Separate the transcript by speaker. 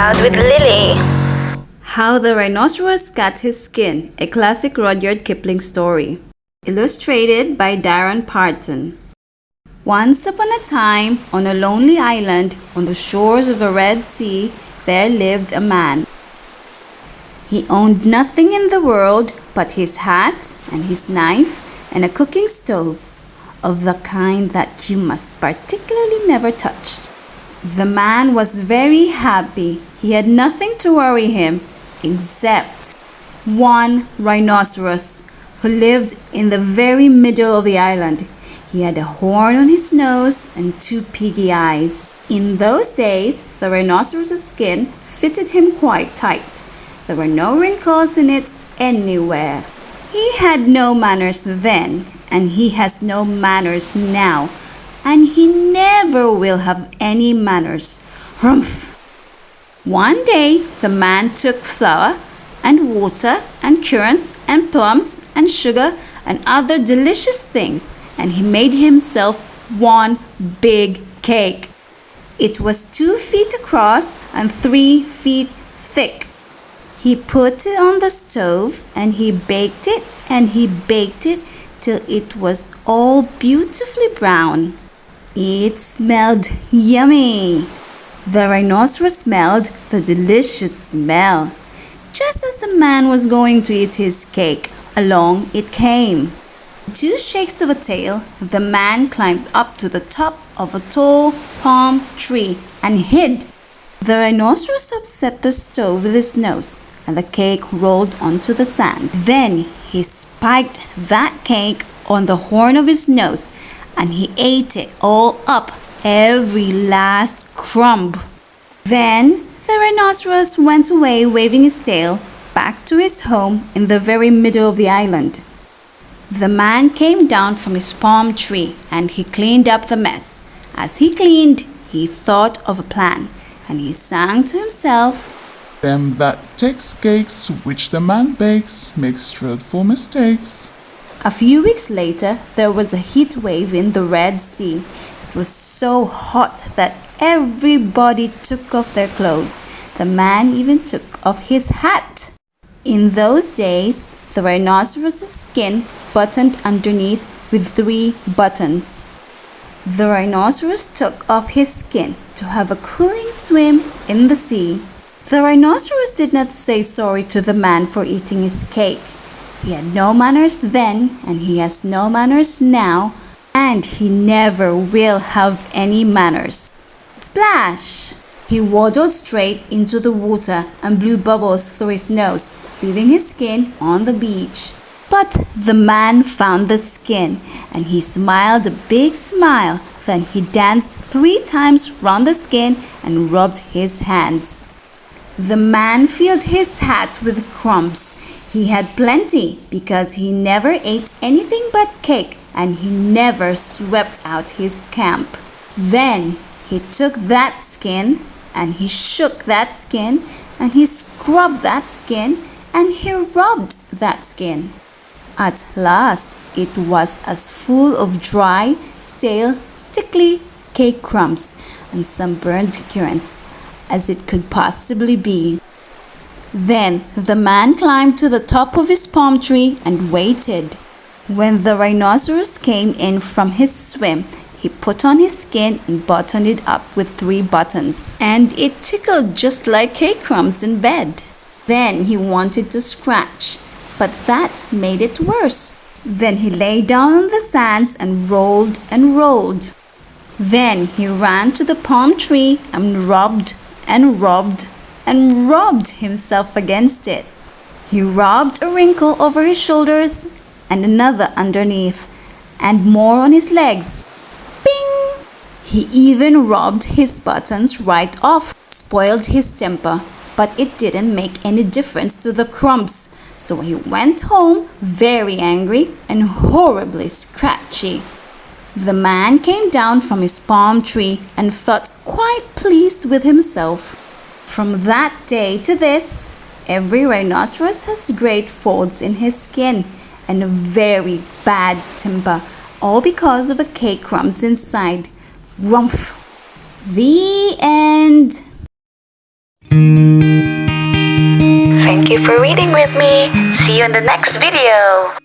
Speaker 1: Child with Lily.
Speaker 2: How the Rhinoceros Got His Skin, a classic Rudyard Kipling story. Illustrated by Daron Parton. Once upon a time, on a lonely island on the shores of a Red Sea, there lived a man. He owned nothing in the world but his hat and his knife and a cooking stove, of the kind that you must particularly never touch. The man was very happy. He had nothing to worry him except one rhinoceros who lived in the very middle of the island. He had a horn on his nose and two piggy eyes. In those days, the rhinoceros's skin fitted him quite tight. There were no wrinkles in it anywhere. He had no manners then, and he has no manners now, and he never will have any manners. Humph! One day, the man took flour and water and currants and plums and sugar and other delicious things, and he made himself one big cake. It was 2 feet across and 3 feet thick. He put it on the stove and he baked it and he baked it till it was all beautifully brown. It smelled yummy. The rhinoceros smelled the delicious smell. Just as the man was going to eat his cake, along it came. 2 shakes of a tail, the man climbed up to the top of a tall palm tree and hid. The rhinoceros upset the stove with his nose, and the cake rolled onto the sand. Then he spiked that cake on the horn of his nose, and he ate it all up, every last crumb. Then the rhinoceros went away waving his tail back to his home in the very middle of the island. The man came down from his palm tree and he cleaned up the mess. As he cleaned, he thought of a plan, and he sang to himself,
Speaker 3: "Them that takes cakes which the man bakes makes dreadful mistakes."
Speaker 2: A few weeks later, there was a heat wave in the Red Sea. It was so hot that everybody took off their clothes. The man even took off his hat. In those days, the rhinoceros's skin buttoned underneath with 3 buttons. The rhinoceros took off his skin to have a cooling swim in the sea. The rhinoceros did not say sorry to the man for eating his cake. He had no manners then, and he has no manners now, and he never will have any manners. Splash! He waddled straight into the water and blew bubbles through his nose, leaving his skin on the beach. But the man found the skin, and he smiled a big smile. Then he danced 3 times round the skin and rubbed his hands. The man filled his hat with crumbs. He had plenty because he never ate anything but cake, and he never swept out his camp. Then he took that skin and he shook that skin and he scrubbed that skin and he rubbed that skin. At last it was as full of dry, stale, tickly cake crumbs and some burnt currants as it could possibly be. Then the man climbed to the top of his palm tree and waited. When the rhinoceros came in from his swim, he put on his skin and buttoned it up with 3 buttons, and it tickled just like cake crumbs in bed. Then he wanted to scratch, but that made it worse. Then he lay down on the sands and rolled and rolled. Then he ran to the palm tree and rubbed and rubbed and rubbed himself against it. He rubbed a wrinkle over his shoulders and another underneath, and more on his legs. Bing! He even rubbed his buttons right off, spoiled his temper, but it didn't make any difference to the crumbs, so he went home very angry and horribly scratchy. The man came down from his palm tree and felt quite pleased with himself. From that day to this, every rhinoceros has great folds in his skin and a very bad temper, all because of a cake crumbs inside. Rumph! The end. Thank you for reading with me. See you in the next video.